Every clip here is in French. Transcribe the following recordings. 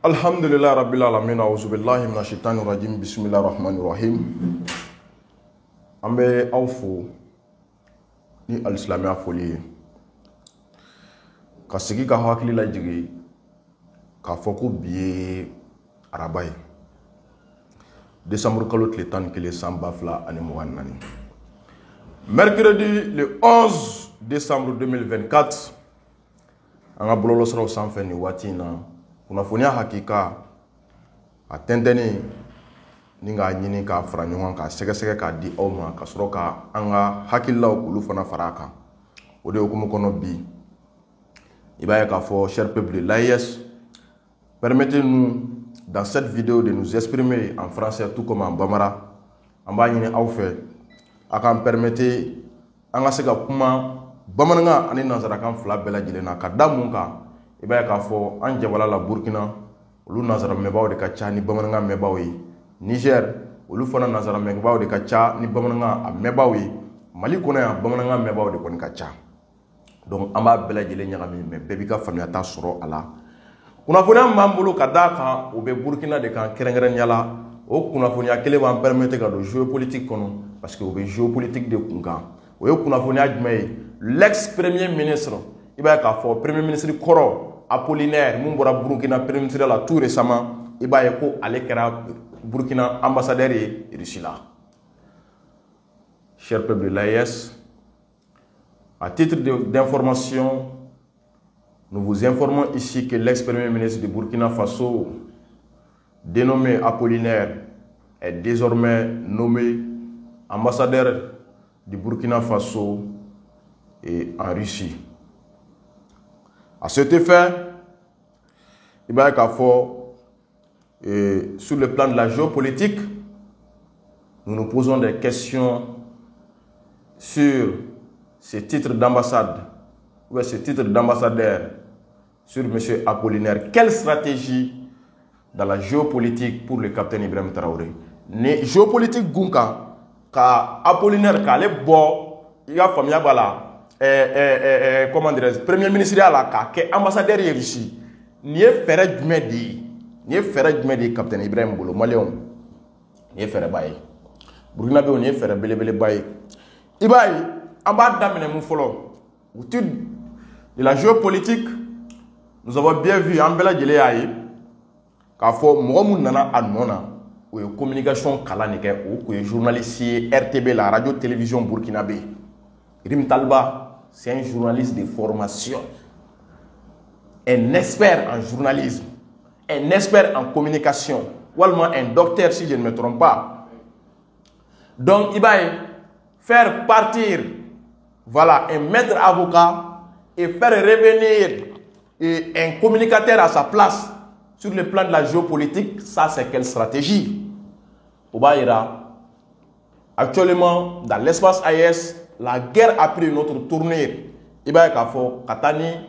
Alhamdulillah Rabbil Alamin, auzubillahi minash shaitani rajim, bismillahir rahmanir rahim. Ambe awfo ni al-islamia foli ka sigi ka hakili la jigi ka foko biye arabai décembre kalo tile 14 samba fla ani muwannani mercredi le 11 décembre 2024 anga bololo soro sanfɛ ni waati na kunnafoniya hakika a tɛntɛni ni nga ɲini ka fara ɲɔgɔn ka sɛgɛsɛgɛ ka di aw ma ka sɔrɔ ka an ka hakililaw olu fana fara kan o de hukumu kɔnɔ bi i b'a ye k'a fɔ cher peuple de l'AES, permettez-nous dans cette vidéo de nous exprimer en français tout comme en bambara. An b'a ɲini aw fɛ a k'an permettre an ka se ka kuma bamanankan ani nanzarakan fila bɛɛ lajɛlen na ka da mun kan i b'a ye k'a fɔ an jabala la Burkina olu nanzara mɛnbaaw de ka ca ni bamanankan mɛnbaaw ye, Niger olu fana nanzara mɛnbaaw de ka ca ni bamanankan a mɛnbaaw ye, Mali kɔnɔ yan bamanankan mɛnbaaw de kɔni ka ca. Donc an b'a bɛɛ lajɛlen ɲagami mais bɛɛ b'i ka faamuyata sɔrɔ a la. Kunnafoniya min b'an bolo ka d'a kan o bɛ Burkina de kan kɛrɛnkɛrɛnya la, o kunnafoniya kelen b'an permettre ka don géopolitique kɔnɔ parce que o bɛ géopolitique de kun kan. O ye kunnafoniya jumɛn ye? L'ex-premier ministre, i b'a ye k'a fɔ premier ministre kɔrɔ Apollinaire mun bɔra Burkina premier ministre la tout récemment, i b'a ye ko ale kɛra Burkina ambassadeur ye Russie la. Cher peuple de l'AES, à titre d'information, nous vous informons ici que l'ex-premier ministre de Burkina Faso, dénommé Apollinaire, est désormais nommé ambassadeur du Burkina Faso et en Russie. À cet effet, il va y avoir sur le plan de la géopolitique, nous nous posons des questions sur ce titre d'ambassade ou ce titre d'ambassadeur sur M. Apollinaire. Quelle stratégie dans la géopolitique pour le capitaine Ibrahim Traoré? Ne géopolitique gunka ka Apollinaire ka le bo il a famille bala comment dirais-je, premier ministre la ka ke ambassadeur ye Russie. Ni e fere jumɛn de capitaine Ibrahim bolo Malien ni e fere baye Burkina be ni e fere belebele baye i b'a ye an b'a daminɛ mun fɔlɔ autour de la géopolitique. Nous avons bien vu en bɛɛ lajɛlen y'a ye k'a fɔ mɔgɔ mun nana a nɔ na o ye communication kalan de kɛ o kun ye journaliste ye RTB la radio télévision burkinabé. Rim Talba, c'est un journaliste de formation, un expert en journalisme, un expert en communication, ou alors un docteur si je ne me trompe pas. Donc il va faire partir, voilà, un maître avocat et faire revenir un communicateur à sa place sur le plan de la géopolitique. Ça, c'est quelle stratégie? Oubaïra, actuellement, dans l'espace AES, la guerre a pris une autre tournure. Iba Kafo, Katani,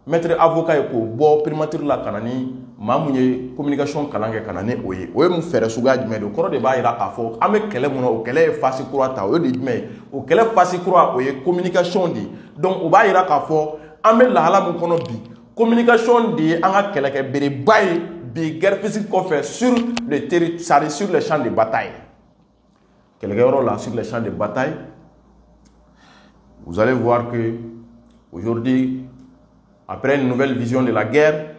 maître avocat et pour primature la Kanani, Mamouye, communication Kanange Kanane, Oye, Oye, mon frère Sougad, mais le corps de Baïra Kafo, Ame Kelemono, au Kele, Fassi Croata, Oye, au Kele Fassi Croata, Oye, communication dit. Donc, Obaïra Kafo, Ame la Hala Moukonobi, communication dit, Anga Keleke, Bere Baye, Bi, guerre physique qu'on fait sur le territoire, sur les champs de bataille. Quelqu'un là, sur les champs de bataille. Vous allez voir que aujourd'hui, après une nouvelle vision de la guerre,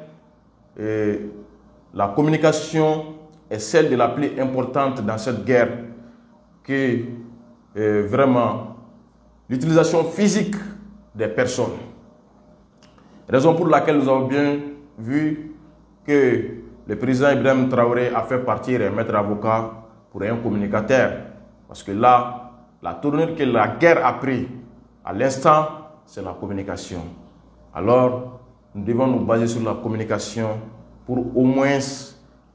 la communication est celle de la plus importante dans cette guerre, que vraiment l'utilisation physique des personnes. Raison pour laquelle nous avons bien vu que le président Ibrahim Traoré a fait partir un maître avocat pour un communicateur. Parce que là, la tournure que la guerre a pris, à l'instant, c'est la communication. Alors, nous devons nous baser sur la communication pour au moins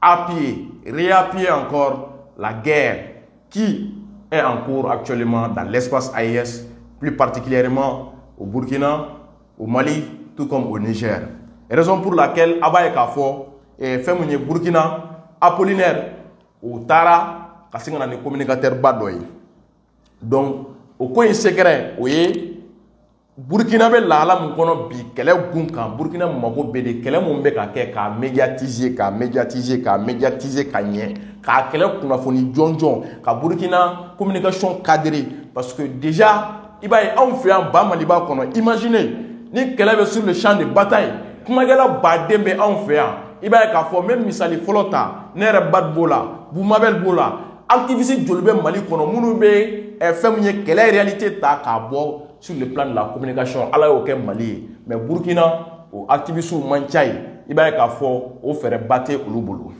appuyer, réappuyer encore la guerre qui est en cours actuellement dans l'espace AES, plus particulièrement au Burkina, au Mali, tout comme au Niger. Raison pour laquelle Abaye Kafo et Femouni Burkina, Apollinaire, ou Tara, Kassingana ne communicateur Badoy. Donc, au coin secret, oui, Burkina be la ala mun kono bi kɛlɛ gun kan Burkina mago be de kɛlɛ mun be ka kɛ ka médiatiser ka ɲɛ ka kɛlɛ kunnafoni jɔnjɔn ka Burkina communication cadrée parce que déjà i b'a ye anw fɛ yan ba Maliba kɔnɔ imaginez ni kɛlɛ bɛ sur le champ de bataille kumakɛla baden bɛ anw fɛ yan i b'a ye k'a fɔ même misali fɔlɔ ta ne yɛrɛ Bad b'o la Boumabel b'o la activiste joli bɛ Mali kɔnɔ minnu bɛ fɛn min ye kɛlɛ réalité ta k'a bɔ sur le plan de la communication ala y'o kɛ Mali ye mais Burkina o activiste man ca ye i b'a ye k'a fɔ o fɛrɛ ba tɛ olu bolo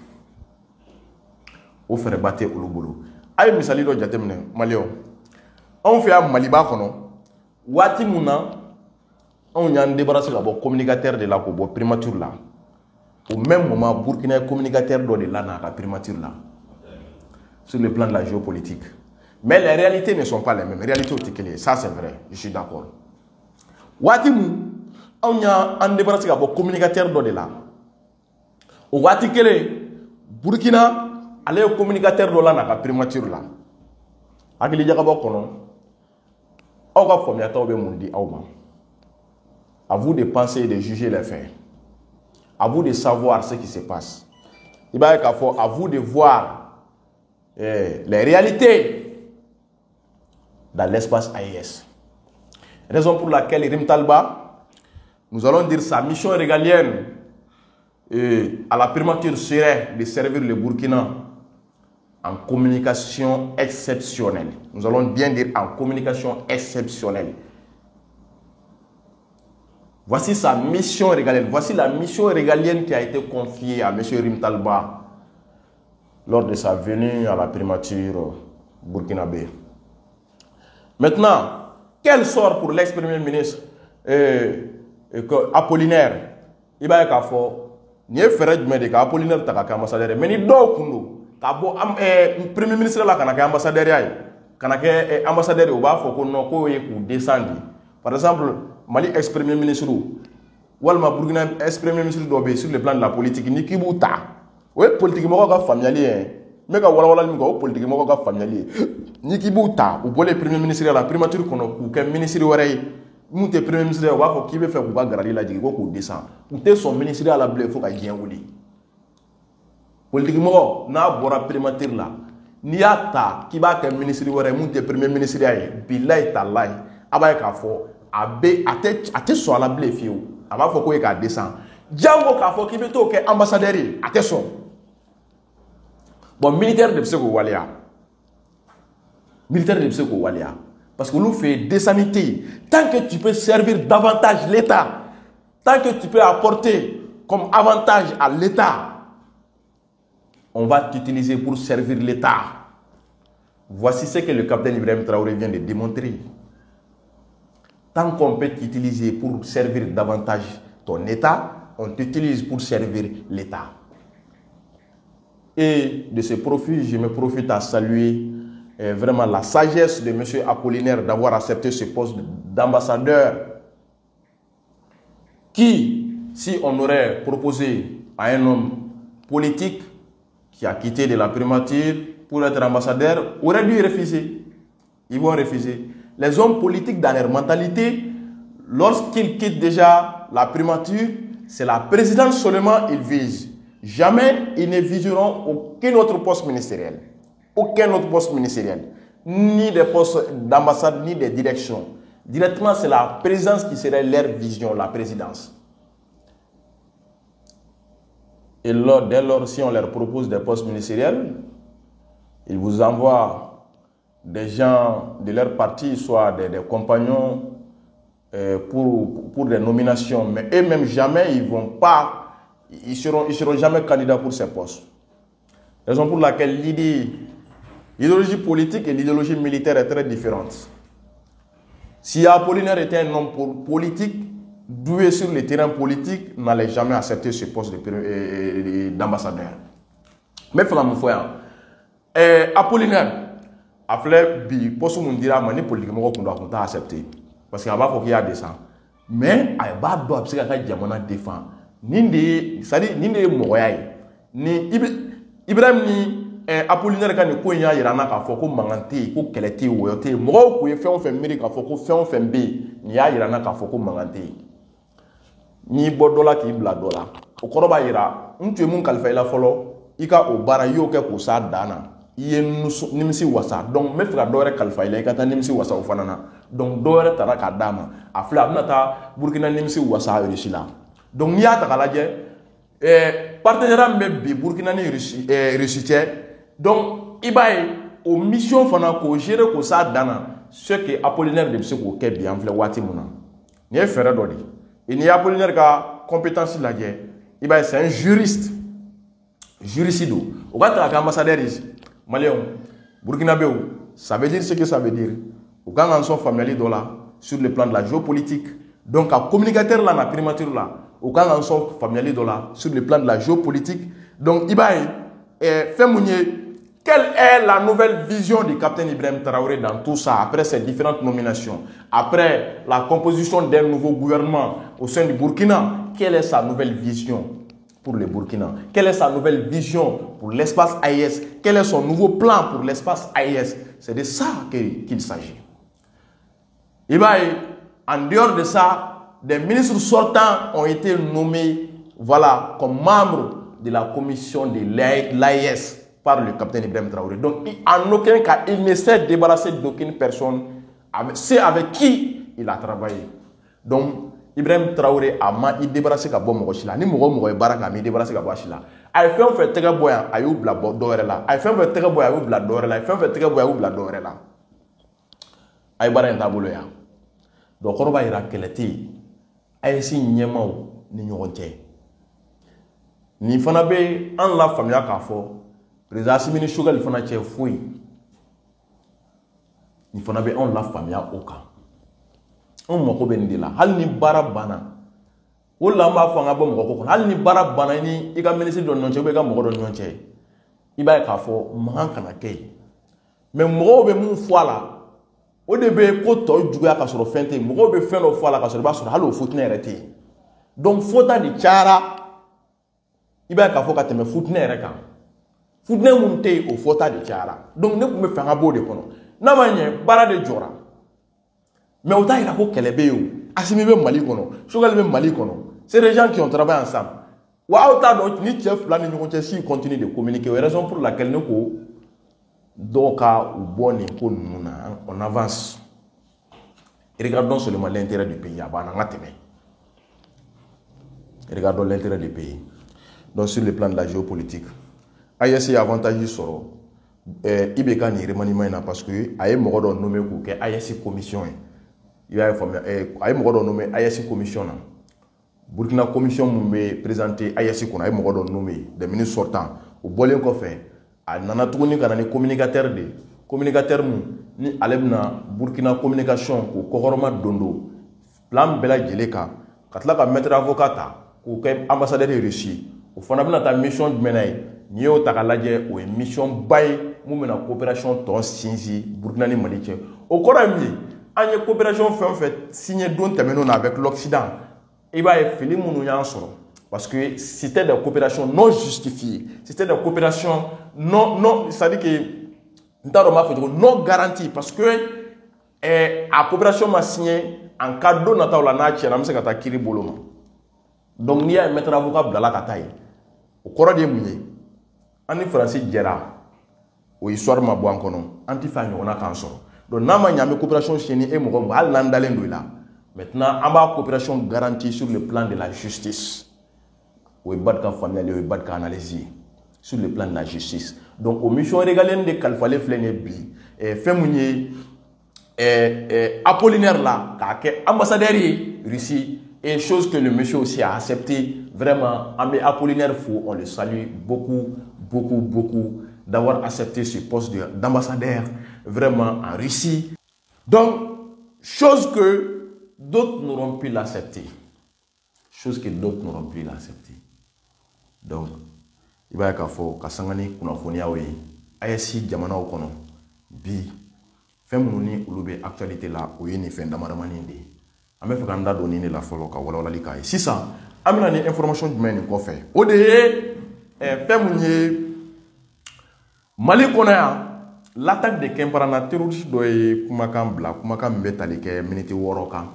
a ye misali dɔ jateminɛ Maliyɛnw anw fɛ yan Maliba kɔnɔ waati mun na anw y'an débarrasser ka bɔ communicateur de la k'o bɔ primature la au même moment Burkina ye communicateur dɔ de la n'a ka primature la sur le plan de la géopolitique. Mais les réalités ne sont pas les mêmes. Les réalités au Tikele, ça c'est vrai, je suis d'accord. Watimu, on a un débarrassé avec un communicateur de là. Au Watikele, Burkina, allez au communicateur de là dans la primature là. Akili Jagabo Kono, on va former à Taube Mundi Auma. À vous de penser et de juger les faits. À vous de savoir ce qui se passe. Il va être à vous de voir les réalités dans l'espace AES. Raison pour laquelle Rim Talba, nous allons dire sa mission régalienne à la primature serait de servir le Burkina en communication exceptionnelle. Nous allons bien dire en communication exceptionnelle. Voici sa mission régalienne. Voici la mission régalienne qui a été confiée à M. Rim Talba lors de sa venue à la primature burkinabé. Maintenant, quel sort pour l'ex-premier ministre Apollinaire? Il va y avoir ni Ferret Médé Apollinaire est ambassadeur, mais ni Dokundo, premier ministre là, qui est ambassadeur, ambassadeur, il va falloir descendre. Par exemple, Mali ex-premier ministre, ou le Burkina ex-premier ministre sur le plan de la politique, ni Kibouta. Oui, politique est familier. Mais quand on a politique est familier. Ni Kibouta, ou le premier ministre à la primature, ou qu'un ministre oreille, ou le premier ministre, ou va qui veut faire pour garder la digue, ou descend. Ou son ministre à la blé, il faut qu'il y ait un ouli. Politique n'a pas primature là. Ni a ta qui va qu'un ministre oreille, ou le premier ministre aille, bilay talay, abaye kafo, abe, a te so à la blé, fiou. Aba faut qu'il y ait descend. Django kafo qui veut que ambassadeur, a te so. Bon, militaire de Pseko Walia. Militaire de Pseko Walia. Parce que nous fait des sanités. Tant que tu peux servir davantage l'État, tant que tu peux apporter comme avantage à l'État, on va t'utiliser pour servir l'État. Voici ce que le capitaine Ibrahim Traoré vient de démontrer. Tant qu'on peut t'utiliser pour servir davantage ton État, on t'utilise pour servir l'État. Et de ce profit, je me profite à saluer vraiment la sagesse de M. Apollinaire d'avoir accepté ce poste d'ambassadeur qui, si on aurait proposé à un homme politique qui a quitté de la primature pour être ambassadeur, aurait dû refuser. Ils vont refuser. Les hommes politiques, dans leur mentalité, lorsqu'ils quittent déjà la primature, c'est la présidence seulement qu'ils visent. Jamais ils ne viseront aucun autre poste ministériel. Aucun autre poste ministériel. Ni des postes d'ambassade, ni des directions. Directement, c'est la présidence qui serait leur vision, la présidence. Et dès lors, si on leur propose des postes ministériels, ils vous envoient des gens de leur parti, soit des compagnons pour des nominations. Mais eux-mêmes, jamais, ils vont pas. Ils seront jamais candidats pour ces postes. Raison pour laquelle l'idéologie politique et l'idéologie militaire est très différente. Si Apollinaire était un homme politique, doué sur le terrain politique, n'allait jamais accepter ce poste d'ambassadeur. Mais mon frère, Apollinaire a fait le poste où on dira que politique qu'on doit accepter. Parce qu'il y a qu'il y a des gens. Mais il y a des gens qui défendent. Ninde, c'est-à-dire ninde mogoyaye ni Ibrahim ni Apollinaire ka ni ko nya yira na ka fɔ ko mangante ko kɛlɛte woyote mɔgɔw ko ye fɛn o fɛn miiri ka fɔ ko fɛn o fɛn bɛ ni y'a yira na ka fɔ ko mangante n'i bɔ dɔ la k'i bila dɔ la o kɔrɔ b'a yira n tun ye mun kalifa i la fɔlɔ i ka o baara i y'o kɛ k'o s'a dan na i ye nimisi wasa donc n bɛ fɛ ka dɔ wɛrɛ kalifa i la i ka taa nimisi wasa o fana na donc dɔ wɛrɛ taara k'a d'a ma a filɛ a bɛna taa Burkina nimisi wasa Russie la donc n'i y'a ta k'a lajɛ partenariat min bɛ bi Burkina ni Russie cɛ donc i b'a ye o mission fana k'o gérer k'o s'a dan na ce que Apollinaire de bɛ se k'o kɛ bi an filɛ waati min na nin ye fɛɛrɛ dɔ de ye n'i ye Apollinaire ka compétence lajɛ i b'a ye c'est un juriste don o ka ta kɛ ambassadeur ye malien burkinabé ça veut dire ce que ça veut dire o kan ka sɔn faamuyali dɔ la sur le plan de la géopolitique donc ka communicateur la na primature la o kan ka sɔn faamuyali dɔ la sur le plan de la géopolitique donc i b'a ye fɛn mun ye quelle est la nouvelle vision du capitaine Ibrahim Traoré dans tout ça, après ces différentes nominations, après la composition d'un nouveau gouvernement au sein du Burkina? Quelle est sa nouvelle vision pour le Burkina? Quelle est sa nouvelle vision pour l'espace AES? Quel est son nouveau plan pour l'espace AES? C'est de ça qu'il s'agit. Et bien, en dehors de ça, des ministres sortants ont été nommés voilà, comme membres de la commission de l'AES par le capitaine Ibrahim Traoré. Donc, en aucun cas, il ne s'est débarrassé d'aucune personne. C'est avec qui il a travaillé. Donc, Ibrahim Traoré a débarrassé de Mogoshila. Ni Mogo Baraka a débarrassé de Bashila. Il fait un fait très boyan, il y a eu la dorela. Il fait un fait très boyan, il y a eu la dorela. Il fait un fait très boyan, il y a eu la dorela. Il y a eu la dorela. Donc, on va y avoir quelqu'un. Il y a eu Nyemao, Ninyonte. Ni Fanabe, en la famille à Kafo. Président Assimi Sougal il faut na chef fouille il faut na be on la famille au cas on mako ben de la hal ni bara bana wala ma fa nga bo mako ko hal ni bara bana ni i ka ministre don non che be ka mako don non che i ba ka fo man kana kay mais mako be mun fo la o de be ko to juga ka soro fente mako be fen o fo la ka soro ba soro hal o footna rete donc fota di chara i ba ka fo ka teme footna re kan Foudne monté au fota de Tiara. Donc, ne pouvons faire un beau de kono. Namanye, bara de Jora. Mais autant il a quoi qu'elle est béo. Assimi be Mali kono. Chogal be Mali kono. C'est des gens qui ont travaillé ensemble. Wa autant donc, ni chef plan, ni si continue de communiquer. Raison pour laquelle nous, donc, ou bon, on avance. Et regardons seulement l'intérêt du pays. Regardons l'intérêt du pays. Donc, sur le plan de la géopolitique. AES avantage soro ibeka ni remaniement na parce que ay mogo do nommé ko ke AES commission il y a ay mogo do nommé AES commission na Burkina commission mu be présenter AES ko ay mogo do nommé des ministres sortants o bolen ko fe a nana tuguni kana ni communicateur mu ni alebna Burkina communication ko kohoroma dondo plan bela jeleka katla ka mettre avocat ko ke ambassadeur de Russie o fana bina ta mission de menay ni yo ta lajɛ o mission bay mu mena coopération ton sinzi Burkina ni Mali cɛ o kora mi an ye coopération fɛn signé don tɛmɛno avec l'Occident i b'a ye fili minnu y'an sɔrɔ parce que c'était des coopérations non justifiées c'était des coopérations non c'est-à-dire que n t'a dɔn m'a fɔ cogo non garanties parce que a coopération ma signé en cas don nataw la n'a tiɲɛna an bɛ se ka taa kiiri bolo ma donc n'i y'a ye maître avocat bilala ka taa ye o kɔrɔ de ye mun ye ani Faransi jɛra o histoire ma bɔ an kɔnɔ an ti fɛ a ɲɔgɔnna k'an sɔrɔ donc n'a ma ɲɛ an bɛ coopération signé ni e mɔgɔ mɔgɔ hali n'an dalen don i la maintenant an b'a coopération garantie sur le plan de la justice o ye Bad ka faamuyali o ye Bad ka analyse ye sur le plan de la justice donc o mission régalienne de kalifalen filɛ nin ye bi fɛn mun ye Apollinaire la k'a kɛ ambassadeur ye Russie et chose que le monsieur aussi a accepté vraiment an bɛ Apollinaire fo on le salue beaucoup d'avoir accepté ce poste d'ambassadeur vraiment en Russie. Donc, chose que d'autres n'auront pu l'accepter. Donc, il va y avoir Kasangani Kunafoniawe, AES Jamana Okono, Bi, Femuni Ulube actualité là, où il y a une d'Amaramaninde. Ame Fekanda donné la follow Kawala Likaï. Si ça, amena ni information du mène qu'on fait. Au dé, Femuni Mali kɔnɔ yan l'attaque de Kɛnparana terroriste dɔ ye kumakan bila kumakan min bɛ tali kɛ miniti 6 kan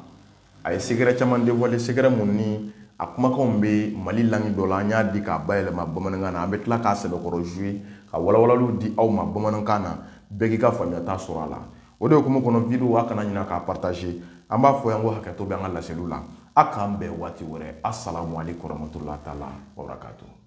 a ye secret caman dévoilé secret mun ni a kumakanw bɛ Mali langue dɔ la an y'a di k'a bayɛlɛma bamanankan na an bɛ tila k'a sɛbɛkɔrɔ jouer ka walawalaliw di aw ma bamanankan na bɛɛ k'i ka faamuyata sɔrɔ a la o de hukumu kɔnɔ vidéo a kana ɲina k'a partager an b'a fɔ yan ko hakɛto bɛ an ka laseliw la a k'an bɛn waati wɛrɛ assalamu alaikum warahmatullahi taala wabarakatuh.